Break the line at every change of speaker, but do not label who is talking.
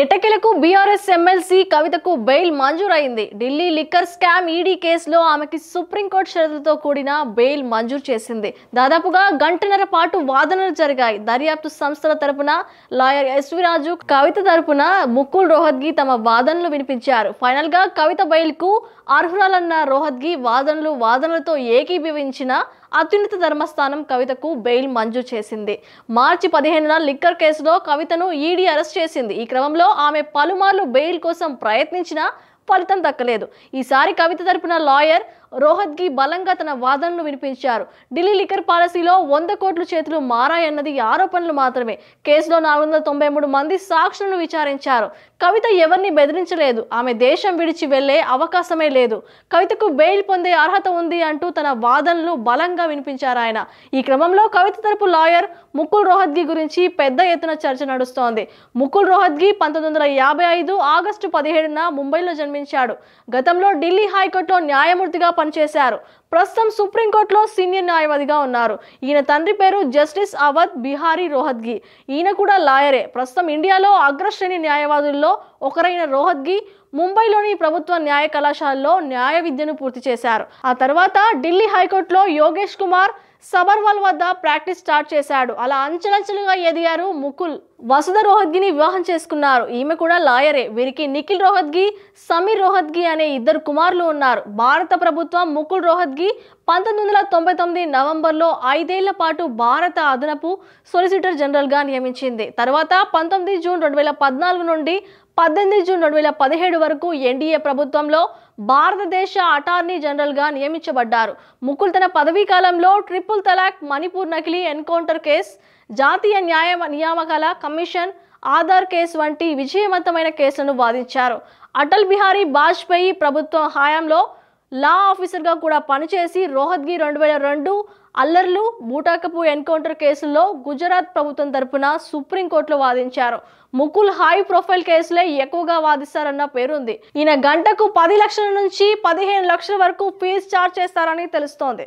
ఎటకెలకు BRS MLC కవితకు bail మంజూరైంది. Delhi liquor scam ED కేసులో ఆమెకి సుప్రీంకోర్టు షరతులతో కూడిన బెయిల్ మంజూరు చేసింది. దాదాపుగా గంటన్నర పాటు వాదనలు జరిగాయి. దర్యాప్తు సంస్థల తరపున లాయర్ ఎస్వి రాజు, కవిత తరపున ముకుల్ రోహత్గి తమ వాదనలు వినిపించారు. ఫైనల్ గా కవిత బెయిల్ కు అర్హురాలన్న రోహత్గి వాదనలతో ఏకీభవించిన అత్యున్నత ధర్మస్థానం కవితకు బెయిల్ మంజూరు చేసింది. మార్చి 15న లిక్కర్ కేసులో కవితను ఈడీ అరెస్ట్ చేసింది. ఈ క్రమంలో ఆమె పలుమార్లు బెయిల్ కోసం ప్రయత్నించినా ఫలితం దక్కలేదు. ఈసారి కవిత తరపున లాయర్ రోహత్గి బలంగా తన వాదనలు వినిపించారు. ఢిల్లీ లిక్కర్ పాలసీలో 100 కోట్ల చేతులు మారాయన్నది ఆరోపణలు మాత్రమే. కేసులో 493 మంది సాక్షులను విచారించారు. కవిత ఎవరిని బెదిరించలేదు. ఆమె దేశం విడిచి వెళ్లే అవకాశమే లేదు. కవితకు బెయిల్ పొందే అర్హత ఉంది అంటూ తన వాదనలు బలంగా వినిపించారు ఆయన. ఈ క్రమంలో కవిత తరపు లాయర్ ముకుల్ రోహత్గి గురించి పెద్ద ఎత్తున చర్చ నడుస్తోంది. ముకుల్ రోహత్గి 1955 ఆగస్టు 17న ముంబైలో జన్మించాడు. గతంలో ఢిల్లీ హైకోర్టులో న్యాయమూర్తిగా పనిచేశారు. ప్రస్తుతం సుప్రీంకోర్టులో సీనియర్ న్యాయవాదిగా ఉన్నారు. ఈయన తండ్రి పేరు జస్టిస్ అవధ్ బిహారీ రోహత్గి. ఈయన కూడా లాయరే. ప్రస్తుతం ఇండియాలో అగ్రశ్రేణి న్యాయవాదుల్లో ఒకరైన రోహత్గి ముంబైలోని ప్రభుత్వ న్యాయ కళాశాలలో న్యాయ విద్యను పూర్తి చేశారు. ఆ తర్వాత ఢిల్లీ హైకోర్టులో యోగేష్ కుమార్ సబర్వాల్ వద్ద ప్రాక్టీస్ స్టార్ట్ చేశాడు. అలా అంచెలంచెలుగా ఎదిగారు ముకుల్. వసుధ రోహత్గిని వివాహం చేసుకున్నారు. ఈమె కూడా లాయరే. వీరికి నిఖిల్ రోహత్గి, సమీర్ రోహత్గి అనే 2 కుమారులు ఉన్నారు. భారత ప్రభుత్వం ముకుల్ రోహత్గి 1999 నవంబర్లో 5 ఏళ్ల పాటు భారత అదనపు సొలిసిటర్ జనరల్ గా నియమించింది. తర్వాత 19 జూన్ 2014 నుండి 18 జూన్ 2017 వరకు ఎన్డీఏ ప్రభుత్వంలో భారతదేశ అటార్నీ జనరల్ గా నియమించబడ్డారు. ముకుల్ తన పదవీ కాలంలో ట్రిపుల్ తలాక్, మణిపూర్ నకిలీ ఎన్కౌంటర్ కేసు, జాతీయ న్యాయ నియామకాల కమిషన్, ఆధార్ కేసు వంటి విజయవంతమైన కేసులను వాదించారు. అటల్ బిహారీ వాజ్పేయి ప్రభుత్వం హయాంలో లా ఆఫీసర్గా కూడా పనిచేసి రోహత్గి 2002 అల్లర్లు, బూటాకపు ఎన్కౌంటర్ కేసుల్లో గుజరాత్ ప్రభుత్వం తరపున సుప్రీంకోర్టులో వాదించారు. ముకుల్ హై ప్రొఫైల్ కేసులే ఎక్కువగా వాదిస్తారన్న పేరుంది. ఈయన గంటకు 10 లక్షల నుంచి 15 లక్షల వరకు ఫీజు ఛార్జ్ చేస్తారని తెలుస్తోంది.